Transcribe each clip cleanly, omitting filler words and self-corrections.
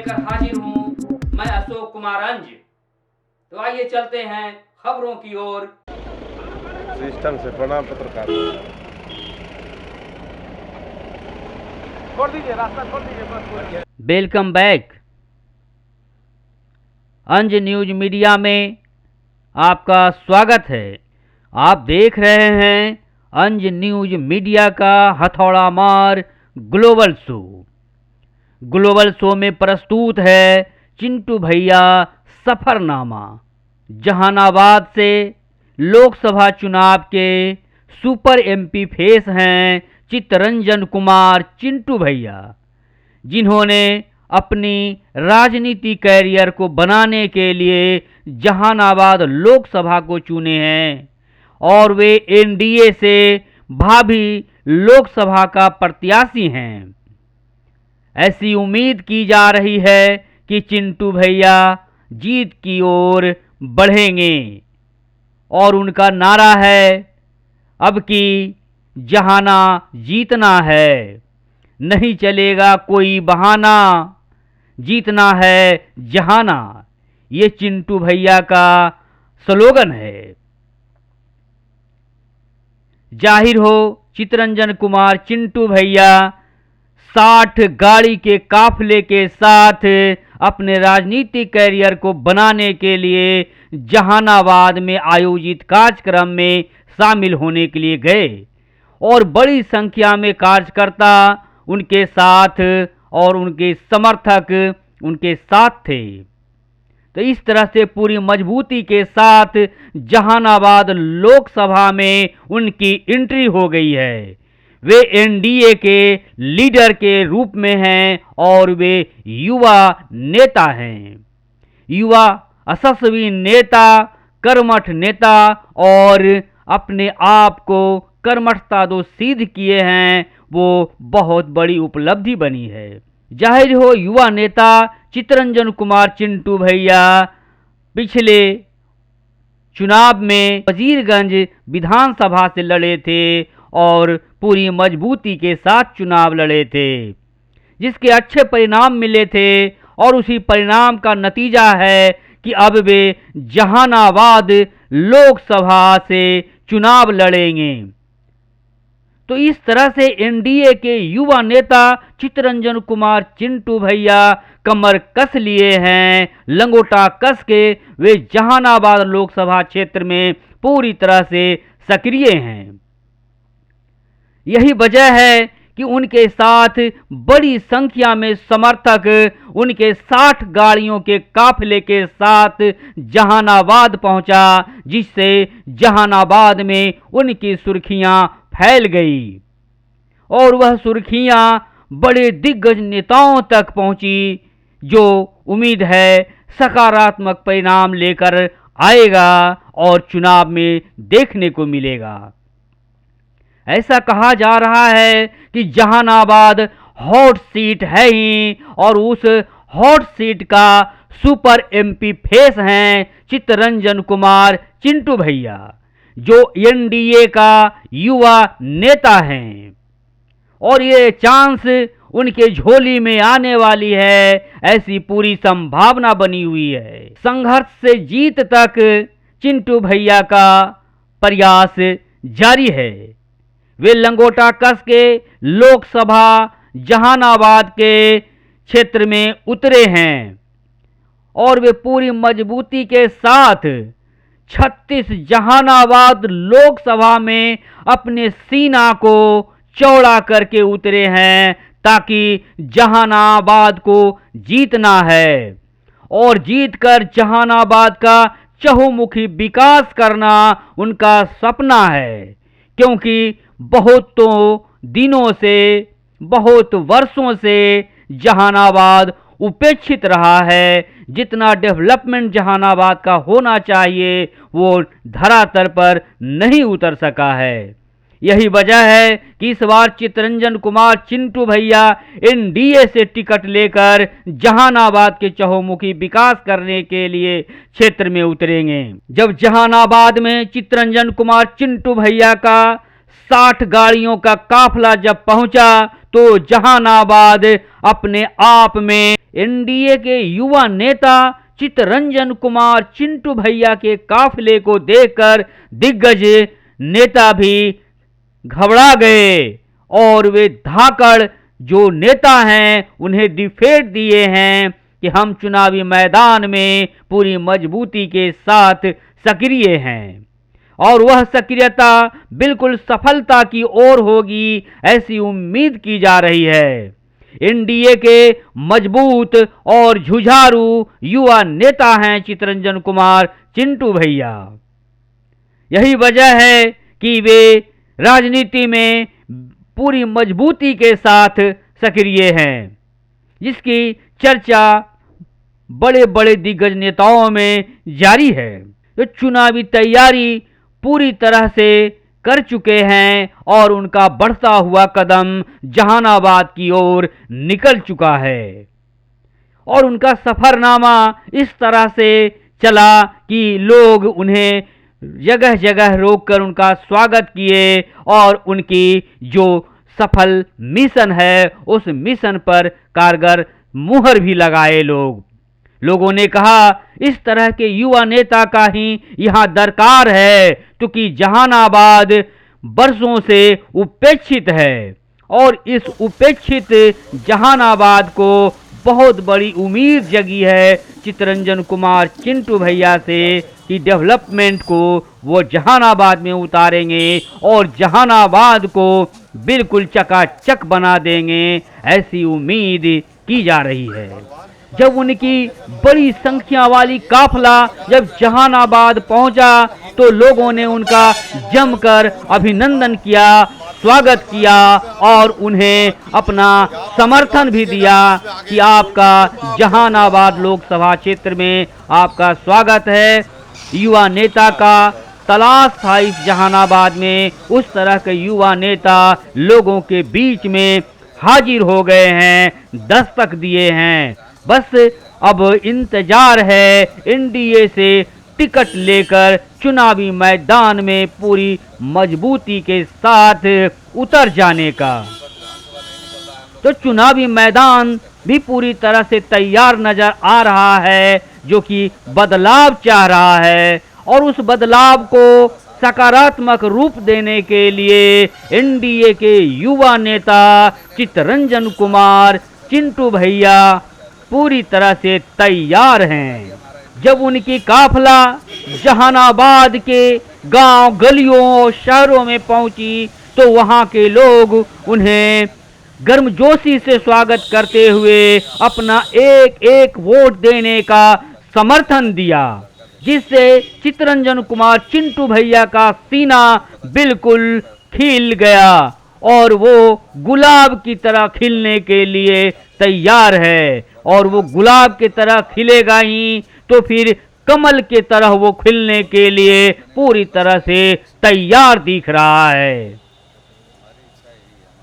लेकर हाजिर हूँ मैं अशोक कुमार अंज। तो आइए चलते हैं खबरों की ओर। सिस्टम से प्रणाम पत्रकार। छोड़ दीजिए, रास्ता छोड़ दीजिए। Welcome back. अंज न्यूज मीडिया में आपका स्वागत है। आप देख रहे हैं अंज न्यूज मीडिया का हथौड़ा मार ग्लोबल शो। ग्लोबल शो में प्रस्तुत है चिंटू भैया सफरनामा। जहानाबाद से लोकसभा चुनाव के सुपर एमपी फेस हैं चित्तरंजन कुमार चिंटू भैया, जिन्होंने अपनी राजनीति कैरियर को बनाने के लिए जहानाबाद लोकसभा को चुने हैं और वे एनडीए से भावी लोकसभा का प्रत्याशी हैं। ऐसी उम्मीद की जा रही है कि चिंटू भैया जीत की ओर बढ़ेंगे और उनका नारा है अब की जहाना जीतना है, नहीं चलेगा कोई बहाना, जीतना है जहाना। ये चिंटू भैया का स्लोगन है। जाहिर हो चित्तरंजन कुमार चिंटू भैया 60 गाड़ी के काफले के साथ अपने राजनीतिक कैरियर को बनाने के लिए जहानाबाद में आयोजित कार्यक्रम में शामिल होने के लिए गए और बड़ी संख्या में कार्यकर्ता उनके साथ और उनके समर्थक उनके साथ थे। तो इस तरह से पूरी मजबूती के साथ जहानाबाद लोकसभा में उनकी एंट्री हो गई है। वे एनडीए के लीडर के रूप में हैं और वे युवा नेता हैं। युवा यशस्वी नेता, कर्मठ नेता और अपने आप को कर्मठता जो सिद्ध किए हैं वो बहुत बड़ी उपलब्धि बनी है। जाहिर हो युवा नेता चित्तरंजन कुमार चिंटू भैया पिछले चुनाव में वजीरगंज विधानसभा से लड़े थे और पूरी मजबूती के साथ चुनाव लड़े थे, जिसके अच्छे परिणाम मिले थे और उसी परिणाम का नतीजा है कि अब वे जहानाबाद लोकसभा से चुनाव लड़ेंगे। तो इस तरह से एनडीए के युवा नेता चित्तरंजन कुमार चिंटू भैया कमर कस लिए हैं, लंगोटा कस के वे जहानाबाद लोकसभा क्षेत्र में पूरी तरह से सक्रिय हैं। यही वजह है कि उनके साथ बड़ी संख्या में समर्थक उनके 60 गाड़ियों के काफले के साथ जहानाबाद पहुंचा, जिससे जहानाबाद में उनकी सुर्खियां फैल गई और वह सुर्खियां बड़े दिग्गज नेताओं तक पहुंची, जो उम्मीद है सकारात्मक परिणाम लेकर आएगा और चुनाव में देखने को मिलेगा। ऐसा कहा जा रहा है कि जहानाबाद हॉट सीट है ही और उस हॉट सीट का सुपर एमपी फेस हैं चित्तरंजन कुमार चिंटू भैया, जो एनडीए का युवा नेता हैं और ये चांस उनके झोली में आने वाली है, ऐसी पूरी संभावना बनी हुई है। संघर्ष से जीत तक चिंटू भैया का प्रयास जारी है। वे लंगोटा कस के लोकसभा जहानाबाद के क्षेत्र में उतरे हैं और वे पूरी मजबूती के साथ 36 जहानाबाद लोकसभा में अपने सीना को चौड़ा करके उतरे हैं, ताकि जहानाबाद को जीतना है और जीतकर जहानाबाद का चहुमुखी विकास करना उनका सपना है। क्योंकि बहुतों दिनों से, बहुत वर्षों से जहानाबाद उपेक्षित रहा है। जितना डेवलपमेंट जहानाबाद का होना चाहिए वो धरातल पर नहीं उतर सका है। यही वजह है कि इस बार चित्तरंजन कुमार चिंटू भैया एनडीए से टिकट लेकर जहानाबाद के चहुमुखी विकास करने के लिए क्षेत्र में उतरेंगे। जब जहानाबाद में चित्तरंजन कुमार चिंटू भैया का 60 गाड़ियों का काफिला जब पहुंचा तो जहानाबाद अपने आप में एनडीए के युवा नेता चित्तरंजन कुमार चिंटू भैया के काफिले को देखकर दिग्गज नेता भी घबरा गए और वे धाकड़ जो नेता हैं उन्हें डिफेट दिए हैं कि हम चुनावी मैदान में पूरी मजबूती के साथ सक्रिय हैं और वह सक्रियता बिल्कुल सफलता की ओर होगी, ऐसी उम्मीद की जा रही है। एनडीए के मजबूत और जुझारू युवा नेता हैं चित्तरंजन कुमार चिंटू भैया। यही वजह है कि वे राजनीति में पूरी मजबूती के साथ सक्रिय हैं, जिसकी चर्चा बड़े बड़े दिग्गज नेताओं में जारी है। तो चुनावी तैयारी पूरी तरह से कर चुके हैं और उनका बढ़ता हुआ कदम जहानाबाद की ओर निकल चुका है और उनका सफरनामा इस तरह से चला कि लोग उन्हें जगह जगह रोककर उनका स्वागत किए और उनकी जो सफल मिशन है उस मिशन पर कारगर मुहर भी लगाए। लोगों ने कहा इस तरह के युवा नेता का ही यहाँ दरकार है, क्योंकि जहानाबाद बरसों से उपेक्षित है और इस उपेक्षित जहानाबाद को बहुत बड़ी उम्मीद जगी है चित्तरंजन कुमार चिंटू भैया से कि डेवलपमेंट को वो जहानाबाद में उतारेंगे और जहानाबाद को बिल्कुल चकाचक बना देंगे, ऐसी उम्मीद की जा रही है। जब उनकी बड़ी संख्या वाली काफिला जब जहानाबाद पहुंचा तो लोगों ने उनका जमकर अभिनंदन किया, स्वागत किया और उन्हें अपना समर्थन भी दिया कि आपका जहानाबाद लोकसभा क्षेत्र में आपका स्वागत है। युवा नेता का तलाश था इस जहानाबाद में, उस तरह के युवा नेता लोगों के बीच में हाजिर हो गए हैं, दस्तक दिए हैं। बस अब इंतजार है एनडीए से टिकट लेकर चुनावी मैदान में पूरी मजबूती के साथ उतर जाने का। तो चुनावी मैदान भी पूरी तरह से तैयार नजर आ रहा है, जो कि बदलाव चाह रहा है और उस बदलाव को सकारात्मक रूप देने के लिए एनडीए के युवा नेता चित्तरंजन कुमार चिंटू भैया पूरी तरह से तैयार हैं। जब उनकी काफिला जहानाबाद के गांव गलियों और शहरों में पहुंची तो वहां के लोग उन्हें गर्मजोशी से स्वागत करते हुए अपना एक एक वोट देने का समर्थन दिया, जिससे चित्तरंजन कुमार चिंटू भैया का सीना बिल्कुल खिल गया और वो गुलाब की तरह खिलने के लिए तैयार है। और वो गुलाब की तरह खिलेगा ही तो फिर कमल की तरह वो खिलने के लिए पूरी तरह से तैयार दिख रहा है।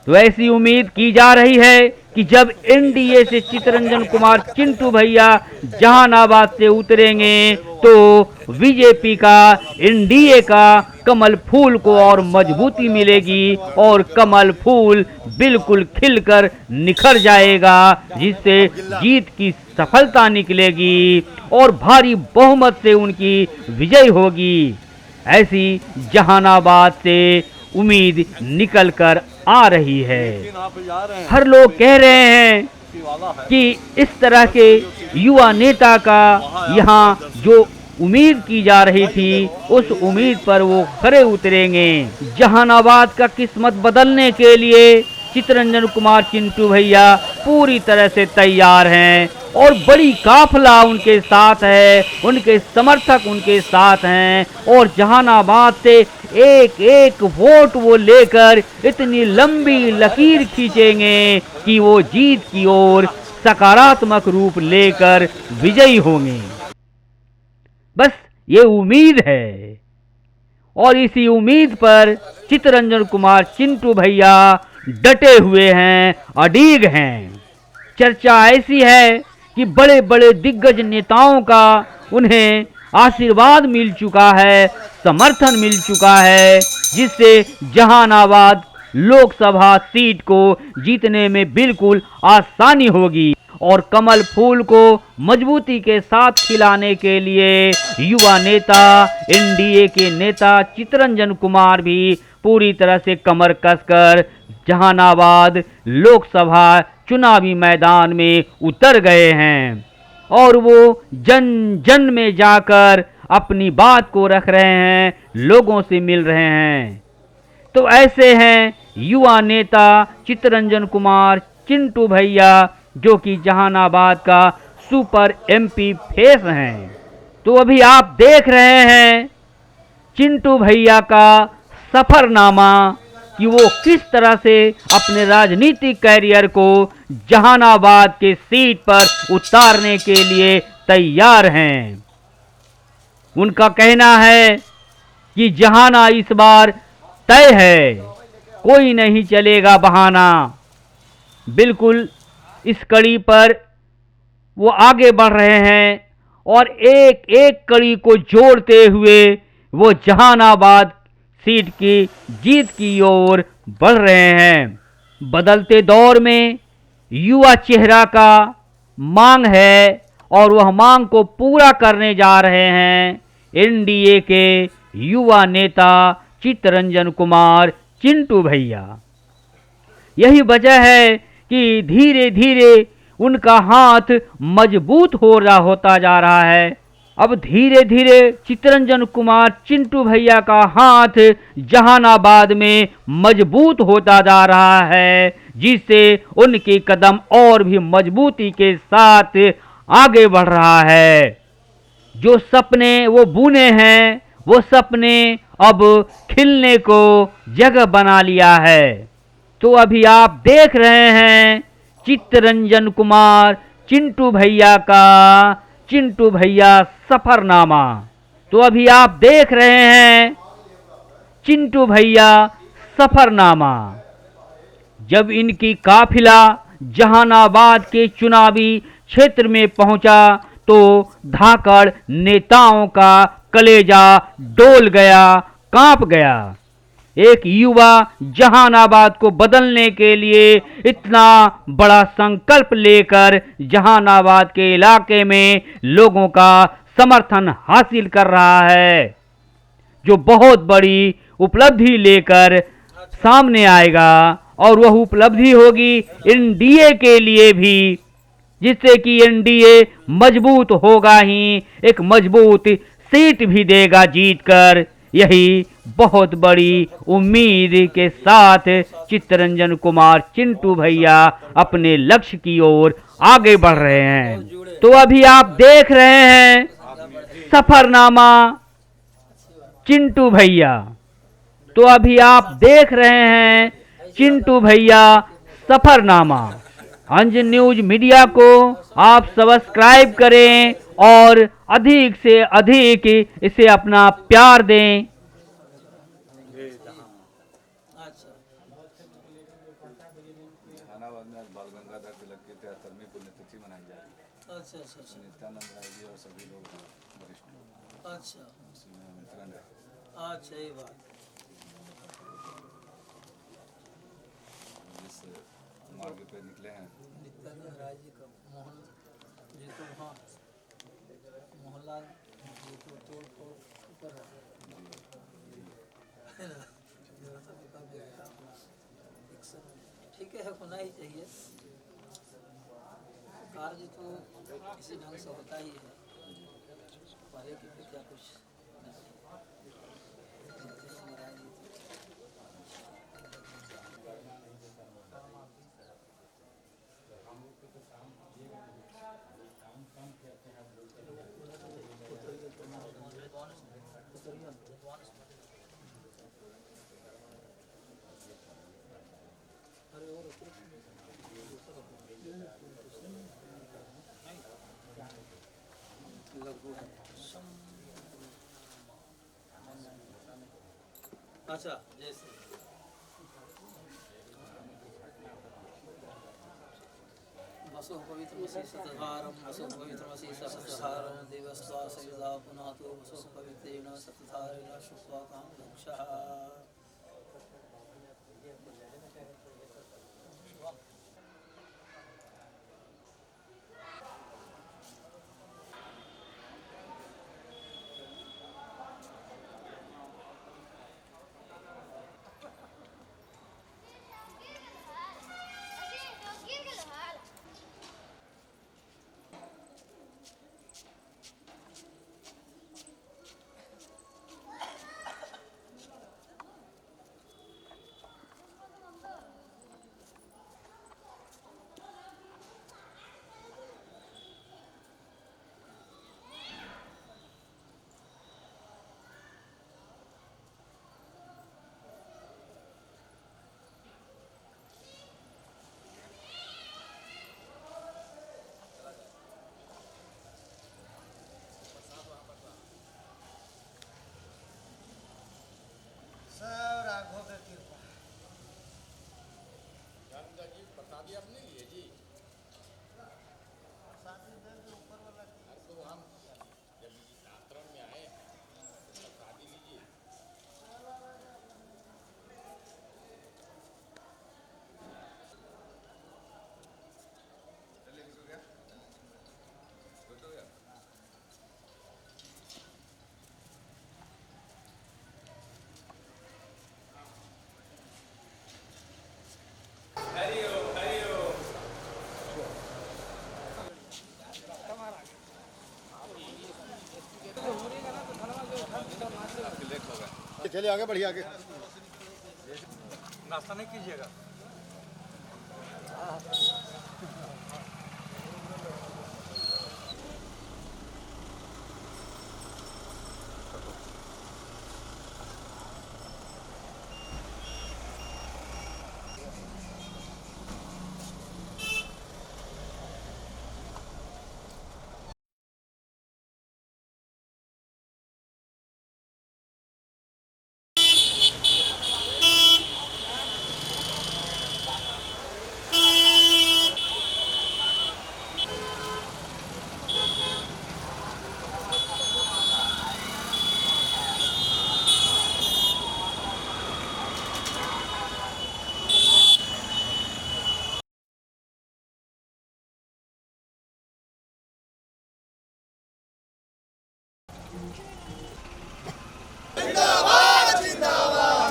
तो ऐसी उम्मीद की जा रही है कि जब एनडीए से चित्तरंजन कुमार चिंटू भैया जहानाबाद से उतरेंगे तो बीजेपी का एनडीए का कमल फूल को और मजबूती मिलेगी और कमल फूल बिल्कुल खिलकर निखर जाएगा, जिससे जीत की सफलता निकलेगी और भारी बहुमत से उनकी विजय होगी। ऐसी जहानाबाद से उम्मीद निकल कर आ रही है। हर लोग कह रहे हैं कि इस तरह के युवा नेता का यहाँ जो उम्मीद की जा रही थी उस उम्मीद पर वो खरे उतरेंगे। जहानाबाद का किस्मत बदलने के लिए चित्तरंजन कुमार चिंटू भैया पूरी तरह से तैयार हैं और बड़ी काफिला उनके साथ है, उनके समर्थक उनके साथ हैं और जहानाबाद से एक एक वोट वो लेकर इतनी लंबी लकीर खींचेंगे कि वो जीत की ओर सकारात्मक रूप लेकर विजयी होंगे। बस ये उम्मीद है और इसी उम्मीद पर चित्तरंजन कुमार चिंटू भैया डटे हुए हैं, अडीग हैं। चर्चा ऐसी है कि बड़े बड़े दिग्गज नेताओं का उन्हें आशीर्वाद मिल चुका है, समर्थन मिल चुका है, जिससे जहानाबाद लोकसभा सीट को जीतने में बिल्कुल आसानी होगी और कमल फूल को मजबूती के साथ खिलाने के लिए युवा नेता एनडीए के नेता चितरंजन कुमार भी पूरी तरह से कमर कसकर जहानाबाद लोकसभा चुनावी मैदान में उतर गए हैं और वो जन जन में जाकर अपनी बात को रख रहे हैं, लोगों से मिल रहे हैं। तो ऐसे हैं युवा नेता चितरंजन कुमार चिंटू भैया, जो कि जहानाबाद का सुपर एमपी फेस हैं। तो अभी आप देख रहे हैं चिंटू भैया का सफरनामा कि वो किस तरह से अपने राजनीतिक कैरियर को जहानाबाद के सीट पर उतारने के लिए तैयार हैं। उनका कहना है कि जहाना इस बार तय है, कोई नहीं चलेगा बहाना। बिल्कुल इस कड़ी पर वो आगे बढ़ रहे हैं और एक एक कड़ी को जोड़ते हुए वो जहानाबाद सीट की जीत की ओर बढ़ रहे हैं। बदलते दौर में युवा चेहरा का मांग है और वह मांग को पूरा करने जा रहे हैं एनडीए के युवा नेता चितरंजन कुमार चिंटू भैया। यही वजह है कि धीरे धीरे उनका हाथ मजबूत होता जा रहा है। अब धीरे धीरे चितरंजन कुमार चिंटू भैया का हाथ जहानाबाद में मजबूत होता जा रहा है, जिससे उनके कदम और भी मजबूती के साथ आगे बढ़ रहा है। जो सपने वो बुने हैं, वो सपने अब खिलने को जगह बना लिया है। तो अभी आप देख रहे हैं चितरंजन कुमार चिंटू भैया सफरनामा। तो अभी आप देख रहे हैं चिंटू भैया सफरनामा। जब इनकी काफिला जहानाबाद के चुनावी क्षेत्र में पहुंचा तो धाकड़ नेताओं का कलेजा डोल गया, कांप गया। एक युवा जहानाबाद को बदलने के लिए इतना बड़ा संकल्प लेकर जहानाबाद के इलाके में लोगों का समर्थन हासिल कर रहा है, जो बहुत बड़ी उपलब्धि लेकर सामने आएगा। और वह उपलब्धि होगी एनडीए के लिए भी, जिससे कि एनडीए मजबूत होगा ही, एक मजबूत सीट भी देगा जीतकर। यही बहुत बड़ी उम्मीद के साथ चितरंजन कुमार चिंटू भैया अपने लक्ष्य की ओर आगे बढ़ रहे हैं। तो अभी आप देख रहे हैं सफरनामा चिंटू भैया। तो अभी आप देख रहे हैं चिंटू भैया सफरनामा। अंजन न्यूज मीडिया को आप सब्सक्राइब करें और अधिक से अधिक इसे अपना प्यार दें। जहानाबाद में आज बाल गंगाधर तिलक की 73वीं पुण्यतिथि मनाई जा रही है। अच्छा। नित्यानंद राय जी और सभी लोग वरिष्ठ। अच्छा। उसमें आमंत्रण है। अच्छा, ये बात। जिस मार्ग पे निकले हैं नित्यानंद राय जी का मोहन जी तो वहाँ मोहनलाल जी को तोड़ ऊपर ठीक है, होना ही चाहिए। कार्य तो इसी ढंग से होता ही है, पहले की क्या कुछ अच्छा। जैसे वसु पवित्र मसीह सतधारम वसु पवित्र मसीह सतधारम देवस्वा सविदा पुनः तो वसु पवित्रेण सतधारेण शुक्वा काम रक्षः। चलिए आगे बढ़िए आगे। नाश्ता नहीं कीजिएगा?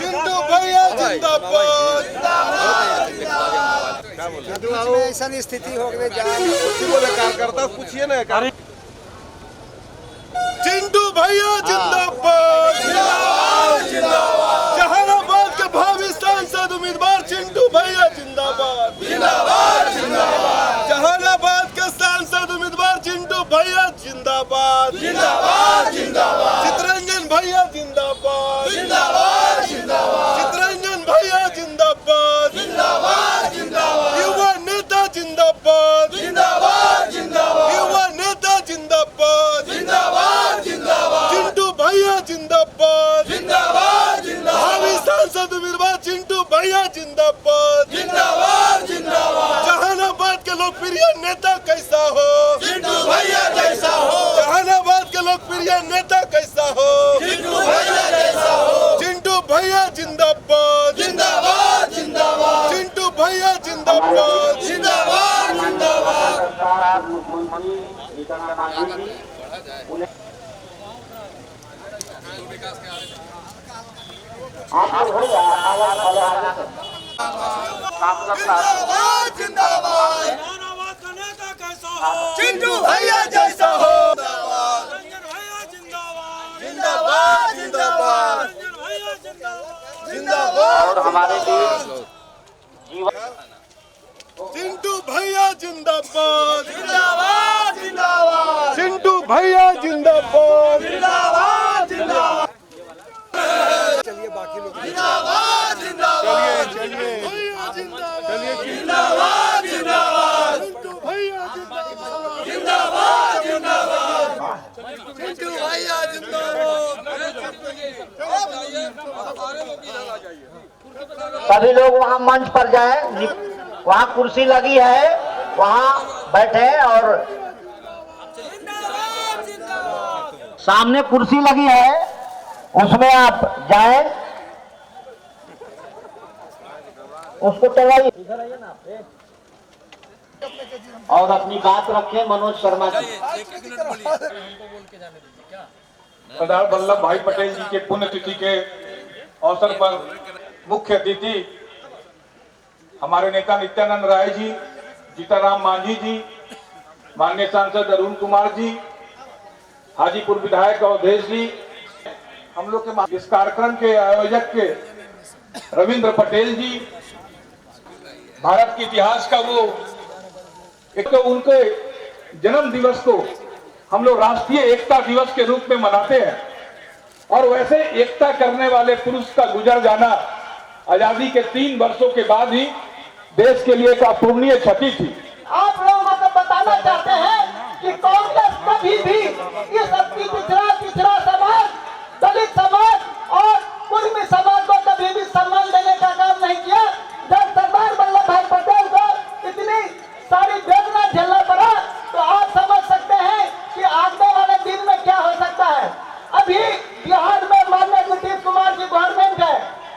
चिंटू भैया जिंदाबाद। क्या बोल रहे हैं? ऐसा स्थिति हो गई कुछ बोले कार्यकर्ता पूछिए ना। चिंटू भैया जिंदाबाद। जहानाबाद के भावी सांसद उम्मीदवार चिंटू भैया जिंदाबाद। जहानाबाद के सांसद उम्मीदवार चिंटू भैया जिंदाबाद। चितरंजन भैया जिंदाबाद। चितरंजन भैया जिंदाबाद। युवा नेता जिंदाबाद। युवा नेता जिंदाबाद। चिंटू भैया जिंदाबाद। भावी सांसद उम्मीदवार चिंटू भैया जिंदाबाद। जहानाबाद के लोकप्रिय नेता कैसा हो? चिंटू भैया जैसा हो। जहानाबाद के लोकप्रिय नेता कैसा हो? चिंटू भैया जैसा हो। चिंटू भैया जिंदाबाद। चिंटू भैया जिंदाबाद। जहानाबाद का नेता कैसा हो? चिंटू भैया जैसा हो। रंजन भैया जिंदाबाद। रंजन भैया जिंदाबाद। और हमारे चिंटू भैया जिंदाबाद। चिंटू भैया जिंदाबाद। चलिए बाकी लोग सभी लोग वहाँ मंच पर जाएं, वहाँ कुर्सी लगी है, वहाँ बैठे और सामने कुर्सी लगी है, उसमें आप जाएं, उसको टंगाइए और अपनी बात रखें। मनोज शर्मा जी। सरदार वल्लभ भाई पटेल जी के पुण्यतिथि के अवसर पर मुख्य अतिथि हमारे नेता नित्यानंद राय जी, जीताराम मांझी जी, माननीय सांसद अरुण कुमार जी, हाजीपुर विधायक अवधेश जी, हम लोग के इस कार्यक्रम के आयोजक के रविंद्र पटेल जी, भारत के इतिहास का वो एक तो उनके जन्म दिवस को हम लोग राष्ट्रीय एकता दिवस के रूप में मनाते हैं और वैसे एकता करने वाले पुरुष का गुजर जाना आजादी के 3 वर्षों के बाद ही देश के लिए एक अपूरणीय क्षति थी। आप लोगों को बताना चाहते हैं कि कांग्रेस कभी भी इस अति पिछड़ा समाज, दलित समाज और कुर्मी समाज को कभी भी सम्मान देने का काम नहीं किया। जब सरदार वल्लभ भाई पटेल को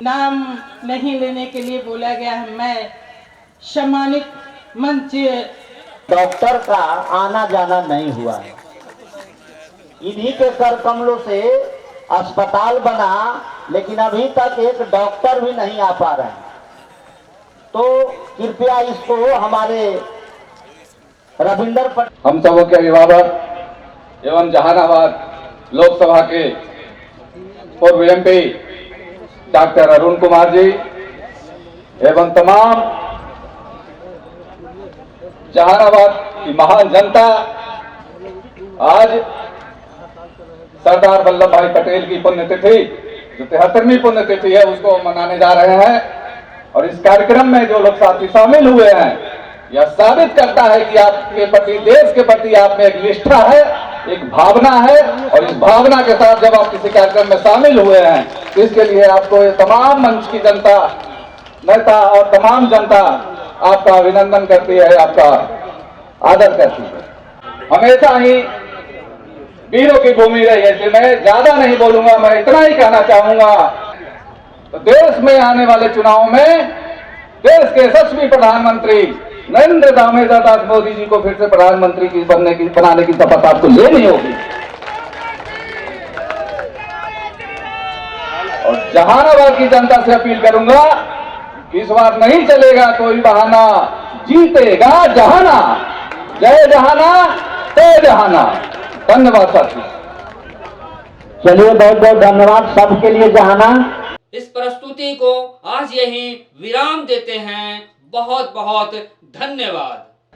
नाम नहीं लेने के लिए बोला गया है। मैं सम्मानित मंच डॉक्टर का आना जाना नहीं हुआ है। इन्हीं के कर कमलों से अस्पताल बना, लेकिन अभी तक एक डॉक्टर भी नहीं आ पा रहे हैं। तो कृपया इसको हमारे रविंदर पटेल, हम सबों के अभिभावक एवं जहानाबाद लोकसभा के पूर्व एमपी डॉक्टर अरुण कुमार जी एवं तमाम जहानाबाद की महान जनता, आज सरदार वल्लभ भाई पटेल की पुण्यतिथि जो 73वीं पुण्यतिथि है उसको मनाने जा रहे हैं। और इस कार्यक्रम में जो लोग साथी शामिल हुए हैं, यह साबित करता है कि आपके प्रति, देश के प्रति आप में एक निष्ठा है, एक भावना है। और इस भावना के साथ जब आप किसी कार्यक्रम में शामिल हुए हैं, तो इसके लिए आपको ये तमाम मंच की जनता, नेता और तमाम जनता आपका अभिनंदन करती है, आपका आदर करती है। हमेशा ही वीरों की भूमि रही है। मैं ज्यादा नहीं बोलूंगा, मैं इतना ही कहना चाहूंगा, तो देश में आने वाले चुनाव में देश के यशस्वी प्रधानमंत्री नरेंद्र दामोदर दास मोदी जी को फिर से प्रधानमंत्री की बनाने की शपथ आपको लेनी होगी। और जहानाबाद की जनता से अपील करूंगा कि इस बार नहीं चलेगा कोई बहाना, जीतेगा जहाना। जय जहाना, जय जहाना। धन्यवाद साथी। चलिए बहुत बहुत धन्यवाद सबके लिए जहाना। इस प्रस्तुति को आज यहीं विराम देते हैं। बहुत बहुत धन्यवाद।